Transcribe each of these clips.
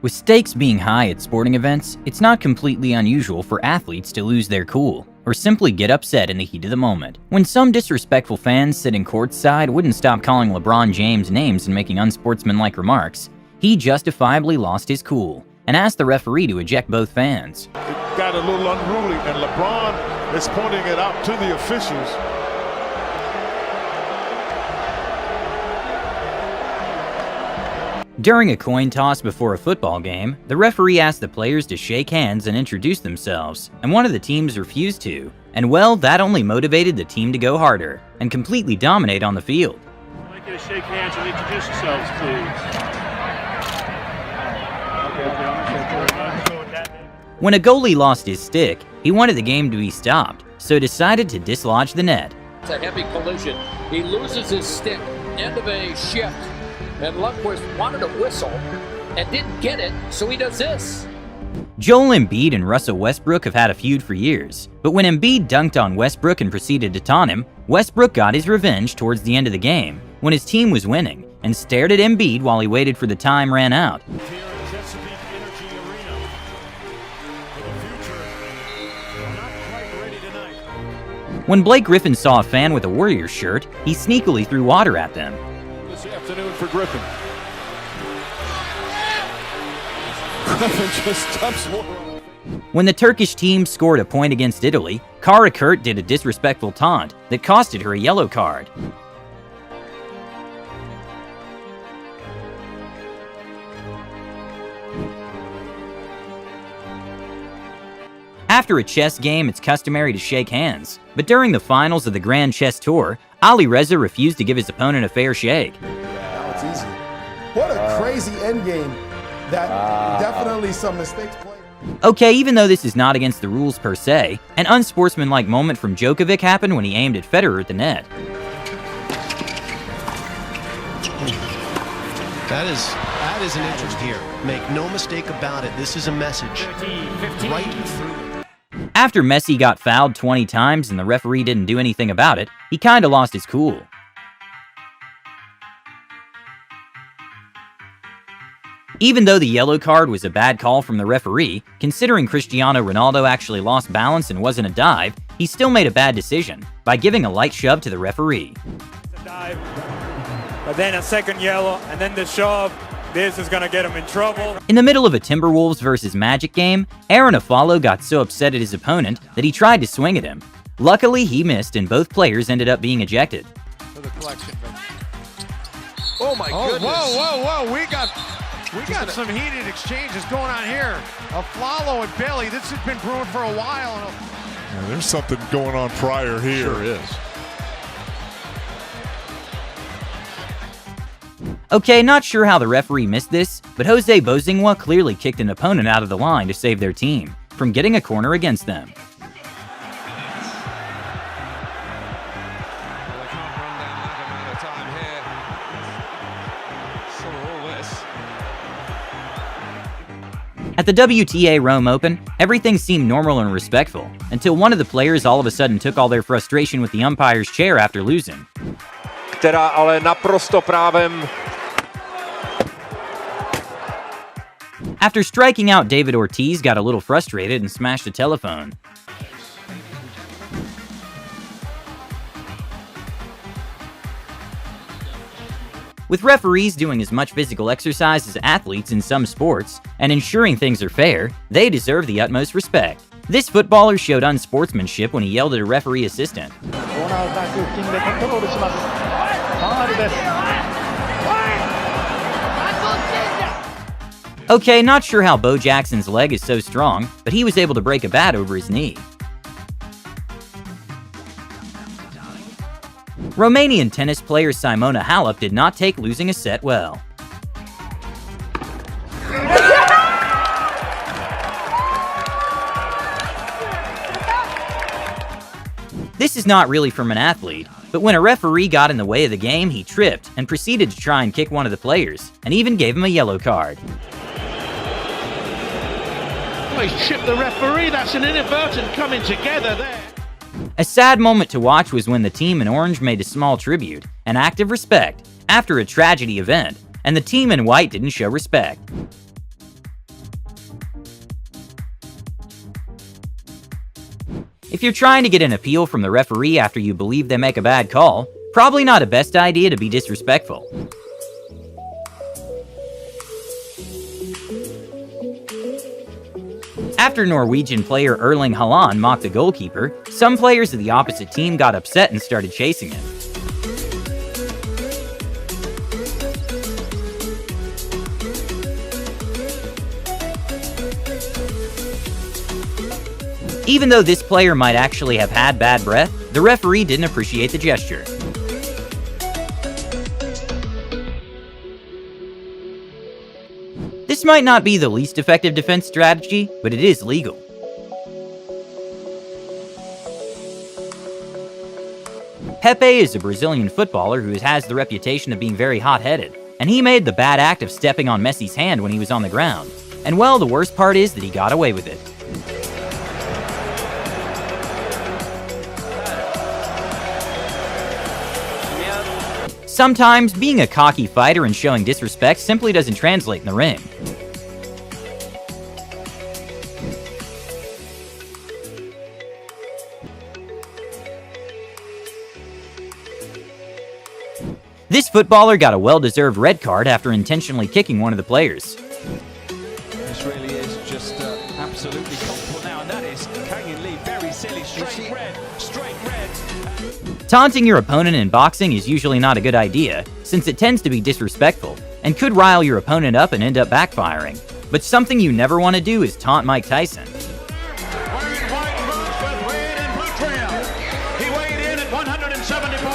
With stakes being high at sporting events, it's not completely unusual for athletes to lose their cool, or simply get upset in the heat of the moment. When some disrespectful fans sitting courtside wouldn't stop calling LeBron James names and making unsportsmanlike remarks, he justifiably lost his cool and asked the referee to eject both fans. It got a little unruly, and LeBron is pointing it out to the officials. During a coin toss before a football game, the referee asked the players to shake hands and introduce themselves, and one of the teams refused to. And well, that only motivated the team to go harder and completely dominate on the field. I'd like you to shake hands and introduce yourselves, please. When a goalie lost his stick, he wanted the game to be stopped, so decided to dislodge the net. It's a heavy collision. He loses his stick, end of a shift. And Lundqvist wanted to whistle and didn't get it, so he does this. Joel Embiid and Russell Westbrook have had a feud for years, but when Embiid dunked on Westbrook and proceeded to taunt him, Westbrook got his revenge towards the end of the game when his team was winning and stared at Embiid while he waited for the time ran out. When Blake Griffin saw a fan with a Warriors shirt, he sneakily threw water at them. This afternoon for Griffin. Griffin just dumps water. When the Turkish team scored a point against Italy, Kara Kurt did a disrespectful taunt that costed her a yellow card. After a chess game, it's customary to shake hands, but during the finals of the Grand Chess Tour, Ali Reza refused to give his opponent a fair shake. Now it's easy. What a crazy endgame. That definitely some mistakes played. Okay, even though this is not against the rules per se, an unsportsmanlike moment from Djokovic happened when he aimed at Federer at the net. That is an interest here. Make no mistake about it. This is a message. 15. Right through it. After Messi got fouled 20 times and the referee didn't do anything about it, he kinda lost his cool. Even though the yellow card was a bad call from the referee, considering Cristiano Ronaldo actually lost balance and wasn't a dive, he still made a bad decision by giving a light shove to the referee. It's a dive, but then a second yellow, and then the shove. This is gonna get him in trouble. In the middle of a Timberwolves versus Magic game, Aaron Aflalo got so upset at his opponent that he tried to swing at him. Luckily, he missed and both players ended up being ejected. For the collection. Oh my goodness. Whoa. We got some heated exchanges going on here. Aflalo and Bailey, this has been brewing for a while. Yeah, there's something going on prior here. Sure is. Okay, not sure how the referee missed this, but Jose Bozingua clearly kicked an opponent out of the line to save their team from getting a corner against them. At the WTA Rome Open, everything seemed normal and respectful, until one of the players all of a sudden took all their frustration with the umpire's chair after losing. Která ale naprosto právem. After striking out David Ortiz got a little frustrated and smashed a telephone. With referees doing as much physical exercise as athletes in some sports, and ensuring things are fair, they deserve the utmost respect. This footballer showed unsportsmanship when he yelled at a referee assistant. Okay, not sure how Bo Jackson's leg is so strong, but he was able to break a bat over his knee. Romanian tennis player Simona Halep did not take losing a set well. This is not really from an athlete, but when a referee got in the way of the game, he tripped and proceeded to try and kick one of the players, and even gave him a yellow card. Oh, he's chipped the referee. That's an inadvertent coming together there. A sad moment to watch was when the team in orange made a small tribute, an act of respect, after a tragedy event, and the team in white didn't show respect. If you're trying to get an appeal from the referee after you believe they make a bad call, probably not a best idea to be disrespectful. After Norwegian player Erling Haaland mocked the goalkeeper, some players of the opposite team got upset and started chasing him. Even though this player might actually have had bad breath, the referee didn't appreciate the gesture. This might not be the least effective defense strategy, but it is legal. Pepe is a Brazilian footballer who has the reputation of being very hot-headed, and he made the bad act of stepping on Messi's hand when he was on the ground. And well, the worst part is that he got away with it. Sometimes, being a cocky fighter and showing disrespect simply doesn't translate in the ring. This footballer got a well-deserved red card after intentionally kicking one of the players. This really is just absolutely comical now, and that is hanging Lee, very silly, straight red. Taunting your opponent in boxing is usually not a good idea, since it tends to be disrespectful, and could rile your opponent up and end up backfiring. But something you never want to do is taunt Mike Tyson. He weighed in at 174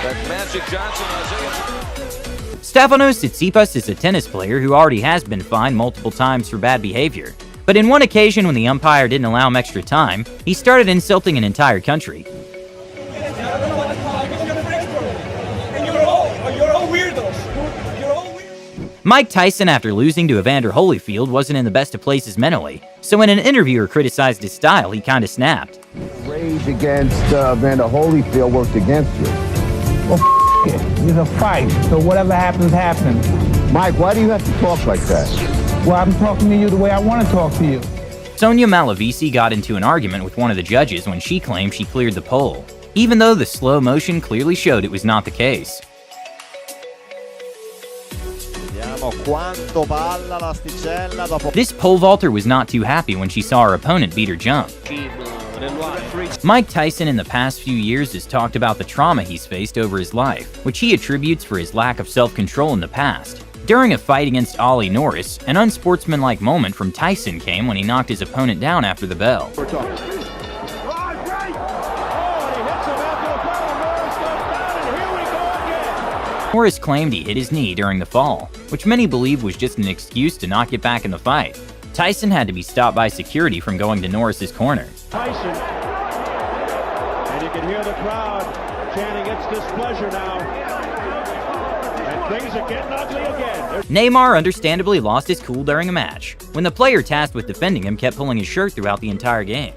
That Magic Johnson, Stefanos Tsitsipas is a tennis player who already has been fined multiple times for bad behavior. But in one occasion when the umpire didn't allow him extra time, he started insulting an entire country. Mike Tyson, after losing to Evander Holyfield, wasn't in the best of places mentally, so when an interviewer criticized his style, he kinda snapped. Rage against Evander Holyfield worked against you. Well, it. It's a fight, so whatever happens, happens. Mike, why do you have to talk like that? Well, I'm talking to you the way I want to talk to you. Sonia Malavisi got into an argument with one of the judges when she claimed she cleared the pole, even though the slow motion clearly showed it was not the case. This pole vaulter was not too happy when she saw her opponent beat her jump. Mike Tyson in the past few years has talked about the trauma he's faced over his life, which he attributes for his lack of self-control in the past. During a fight against Ollie Norris, an unsportsmanlike moment from Tyson came when he knocked his opponent down after the bell. Norris claimed he hit his knee during the fall, which many believe was just an excuse to not get back in the fight. Tyson had to be stopped by security from going to Norris's corner. Tyson, and you can hear the crowd chanting its displeasure now. And things are getting ugly again. Neymar understandably lost his cool during a match, when the player tasked with defending him kept pulling his shirt throughout the entire game.